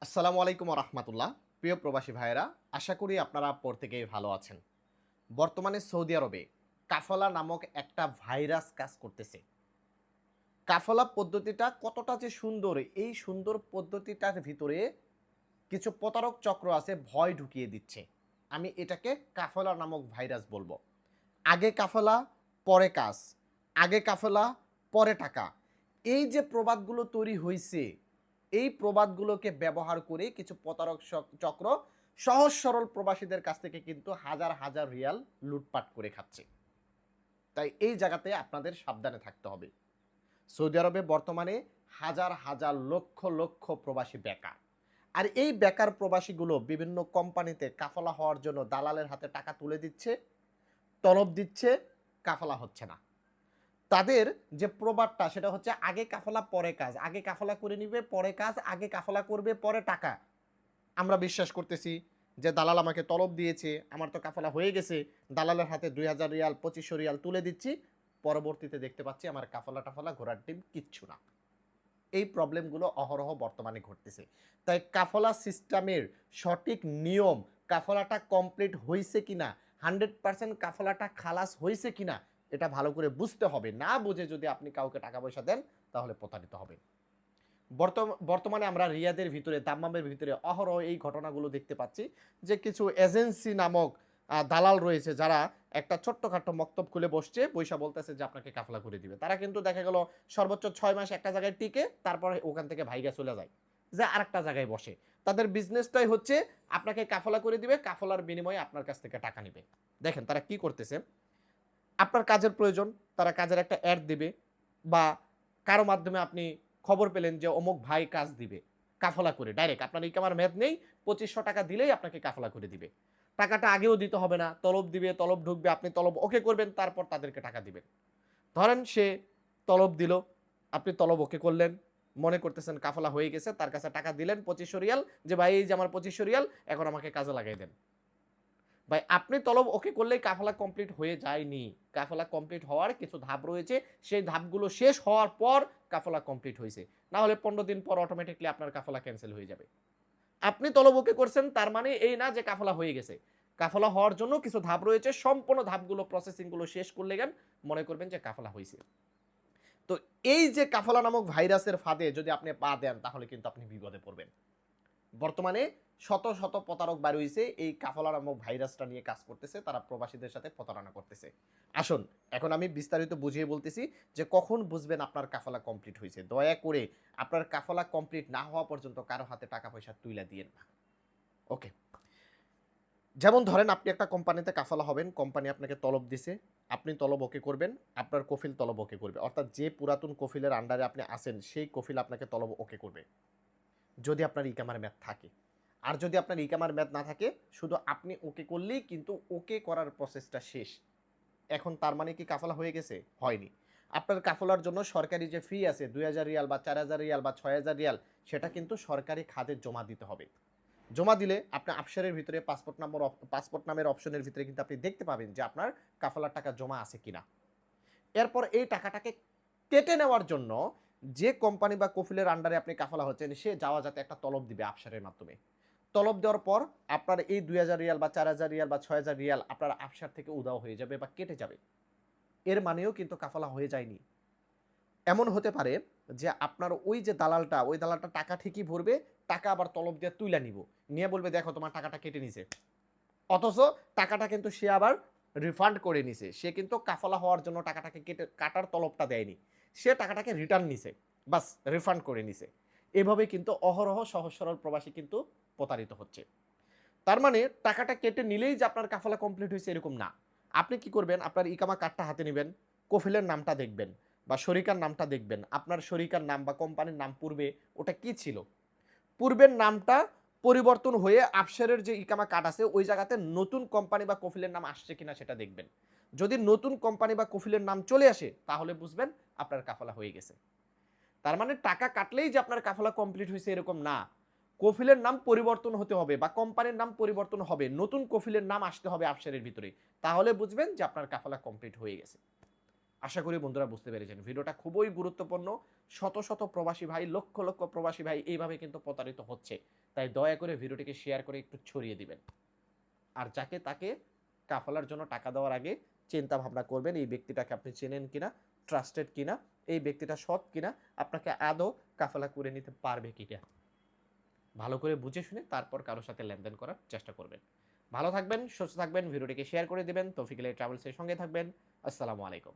আসসালামু আলাইকুম রহমতুল্লাহ। প্রিয় প্রবাসী ভাইয়েরা, আশা করি আপনারা প্রত্যেকেই ভালো আছেন। বর্তমানে সৌদি আরবে কাফলা নামক একটা ভাইরাস কাজ করতেছে। কাফলা পদ্ধতিটা কতটা যে সুন্দর, এই সুন্দর পদ্ধতিটার ভিতরে কিছু প্রতারক চক্র আছে, ভয় ঢুকিয়ে দিচ্ছে। আমি এটাকে কাফলা নামক ভাইরাস বলবো। আগে কাফলা, পরে কাজ। আগে কাফলা, পরে টাকা। এই যে প্রবাদগুলো তৈরি হইছে, এই প্রবাদগুলোকে ব্যবহার করে কিছু প্রতারক চক্র সহজ সরল প্রবাসীদের কাছ থেকে কিন্তু হাজার হাজার রিয়াল লুটপাট করে খাচ্ছে। তাই এই জায়গাতে আপনাদের সাবধানে থাকতে হবে। সৌদি আরবে বর্তমানে হাজার হাজার লক্ষ লক্ষ প্রবাসী বেকার। আর এই বেকার প্রবাসীগুলো বিভিন্ন কোম্পানিতে কাফলা হওয়ার জন্য দালালের হাতে টাকা তুলে দিচ্ছে, তলব দিচ্ছে, কাফলা হচ্ছে না। তাদের যে প্রবাদটা সেটা হচ্ছে আগে কাফলা পরে কাজ, আগে কাফলা করে নিবে পরে কাজ, আগে কাফলা করবে পরে টাকা। আমরা বিশ্বাস করতেছি যে দালাল আমাকে তলব দিয়েছে, আমার তো কাফলা হয়ে গেছে, দালালের হাতে ২০০০ রিয়াল ২৫০০ রিয়াল তুলে দিচ্ছি, পরবর্তীতে দেখতে পাচ্ছি আমার কাফলা টাফলা ঘোড়ার ডিম কিচ্ছু না। এই প্রবলেমগুলো অহরহ বর্তমানে ঘটতেছে। তাই কাফলা সিস্টেমের সঠিক নিয়ম, কাফলাটা কমপ্লিট হইছে কিনা, 100% কাফলাটা খালাস হইছে কিনা এটা ভালো করে বুঝতে হবে। না বুঝে যদি আপনি কাউকে টাকা পয়সা দেন তাহলে প্রতারিত হবেন। বর্তমানে আমরা রিয়াদের ভিতরে, দাম্মামের ভিতরে অহরহ এই ঘটনাগুলো দেখতে পাচ্ছি যে কিছু এজেন্সি নামক দালাল রয়েছে যারা একটা ছোট্টখাট্ট মক্তব খুলে বসছে, পয়সা বলতেছে যে আপনাকে কাফলা করে দিবে। তারা কিন্তু দেখা গেল সর্বোচ্চ ৬ মাস একটা জায়গায় টিকে, তারপরে ওখান থেকে ভাইগা চলে যায়, যে আরেকটা জায়গায় বসে। তাদের বিজনেসটাই হচ্ছে আপনাকে কাফলা করে দিবে, কাফলার বিনিময়ে আপনার কাছ থেকে টাকা নিবে। দেখেন তারা কি করতেছে, আপনার কাজের প্রয়োজন, তারা কাজের একটা অ্যাড দিবে, বা কারো মাধ্যমে আপনি খবর পেলেন যে অমুক ভাই কাজ দিবে, কাফলা করে ডাইরেক্ট আপনার ইকামার মেয়াদ নেই, ২৫০০ টাকা দিলেই আপনাকে কাফলা করে দিবে। টাকাটা আগেও দিতে হবে না, তলব দিবে, তলব ঢুকবে, আপনি তলব ওকে করবেন, তারপর তাদেরকে টাকা দিবেন। ধরেন সে তলব দিল, আপনি তলব ওকে করলেন, মনে করতেছেন কাফলা হয়ে গেছে, তার কাছে টাকা দিলেন ২৫০০ রিয়াল, যে ভাই এই যে আমার ২৫০০ রিয়াল, এখন আমাকে কাজে লাগাই দেন। ভাই আপনি তলব ওকে করলেই কাফলা কমপ্লিট হয়ে যায়নি। কাফলা কমপ্লিট হওয়ার কিছু ধাপ রয়েছে। সেই ধাপগুলো শেষ হওয়ার পর কাফলা কমপ্লিট হইছে। না হলে ১৫ দিন পর অটোমেটিক্যালি আপনার কাফলা ক্যানসেল হয়ে যাবে। আপনি তলব ওকে করছেন তার মানে এই না যে কাফলা হয়ে গেছে। কাফলা হওয়ার জন্য কিছু ধাপ রয়েছে। সম্পূর্ণ ধাপগুলো প্রসেসিং গুলো শেষ করলে মনে করবেন যে কাফলা হইছে। তো এই যে কাফলা নামক ভাইরাসের ফাঁদে যদি আপনি পা দেন তাহলে কিন্তু আপনি বিপদে পড়বেন। বর্তমানে শত শত প্রতারক বার হইছে এই কাফলা নামক ভাইরাসটা নিয়ে কাজ করতেছে, তারা প্রবাসীদের সাথে প্রতারণা করতেছে। আসুন এখন আমি বিস্তারিত বুঝিয়ে বলতেছি যে কখন বুঝবেন আপনার কাফলা কমপ্লিট হয়েছে। দয়া করে আপনার কাফলা কমপ্লিট না হওয়া পর্যন্ত কারো হাতে টাকা পয়সা তুইলা দিয়েন না। ওকে, যেমন ধরেন আপনি একটা কোম্পানিতে কাফালা হবেন, কোম্পানি আপনাকে তলব দিছে, আপনি তলব ওকে করবেন, আপনার কফিল তলব ওকে করবে, অর্থাৎ যে পুরাতন কফিলের আন্ডারে আপনি আছেন সেই কফিল আপনাকে তলব ওকে করবে যদি আপনার ইকামার মেয়াদ থাকে। আর যদি আপনার ইকামার মেয়াদ না থাকে, শুধু আপনি ওকে করলেই কিন্তু ওকে করার প্রসেসটা শেষ। এখন তার মানে কি কাফালা হয়ে গেছে? হয়নি। আপনার কাফলার জন্য সরকারি যে ফি আছে ২০০০ রিয়াল বা ৪০০০ রিয়াল বা ৬০০০ রিয়াল, সেটা কিন্তু সরকারি খাতে জমা দিতে হবে। জমা দিলে আপনার আফসারের ভিতরে পাসপোর্ট নামের অপশনের ভিতরে কিন্তু আপনি দেখতে পাবেন যে আপনার কাফালার টাকা জমা আছে কিনা। এরপর এই টাকাটাকে কেটে নেওয়ার জন্য যে কোম্পানি বা কফিলের আন্ডারে আপনি কাফালা হচ্ছেন সে যাওয়া যাতে একটা তলব দিবে আফসারের মাধ্যমে। তলব দেওয়ার পর আপনার এই ২০০০ রিয়াল বা ৪০০০ রিয়াল বা ৬০০০ রিয়াল আপনার আফসার থেকে উধাও হয়ে যাবে বা কেটে যাবে। এর মানেও কিন্তু কাফালা হয়ে যায়নি। এমন হতে পারে যে আপনার ওই যে দালালটা, ওই দালালটা টাকা ঠিকই ভরবে, টাকা আবার তলব দিয়ে তুইলা নিব। নিয়ে বলবে দেখো তোমার টাকাটা কেটে নিছে। অথচ টাকাটা কিন্তু সে আবার রিফান্ড করে নিছে। সে কিন্তু কাফালা হওয়ার জন্য টাকাটাকে কাটার তলবটা দেয়নি। সে টাকাটাকে রিটার্ন নিছে। বাস রিফান্ড করে নিছে। এভাবে কিন্তু অহরহ সহজ সরল প্রবাসী কিন্তু প্রতারিত হচ্ছে। তার মানে টাকাটা কেটে নিলেই যে আপনার কাফালা কমপ্লিট হয়েছে এরকম না। আপনি কি করবেন? আপনার ইকামা কার্ডটা হাতে নিবেন, কফিলের নামটা দেখবেন বা শরিকার নামটা দেখবেন। আপনার শরিকার নাম বা কোম্পানির নাম পূর্বে ওটা কি ছিল? পূর্বের নামটা পরিবর্তন হয়ে আফসারের যে ইকামা কার্ড আছে ওই জায়গাতে নতুন কোম্পানি বা কফিলের নাম আসছে কিনা সেটা দেখবেন। যদি নতুন কোম্পানি বা কফিলের নাম চলে আসে তাহলে বুঝবেন আপনার কাফালা হয়ে গেছে। তার মানে টাকা কাটলেই যে আপনার কাফালা কমপ্লিট হয়েছে এরকম না। কফিলের নাম পরিবর্তন হতে হবে বা কোম্পানির নাম পরিবর্তন হবে, নতুন কফিলের নাম আসতে হবে আফসারের ভিতরে। তাহলে বুঝবেন যে আপনার কাফালা কমপ্লিট হয়ে গেছে। আশা করি বন্ধুরা বুঝতে পেরেছেন। ভিডিওটা খুবই গুরুত্বপূর্ণ। শত, শত প্রবাসী ভাই, লক্ষ, লক্ষ প্রবাসী ভাই এইভাবে কিন্তু প্রতারিত হচ্ছে। তাই দয়া করে ভিডিওটিকে শেয়ার করে একটু ছড়িয়ে দিবেন। আর যাকে তাকে কাফালার জন্য টাকা দেওয়ার আগে চিন্তা ভাবনা করবেন এই ব্যক্তিটাকে আপনি চেনেন কিনা, ট্রাস্টেড কিনা, এই ব্যক্তিটা সৎ কিনা, আপনাকে আদৌ কাফালা করে নিতে পারবে কিনা। ভালো করে বুঝে শুনে তারপর কারো সাথে লেনদেন করার চেষ্টা করবেন। ভালো থাকবেন, সুস্থ থাকবেন, ভিডিওটিকে শেয়ার করে দিবেন। তৌফিক ট্রাভেলস এর সঙ্গে থাকবেন। আসসালামু আলাইকুম।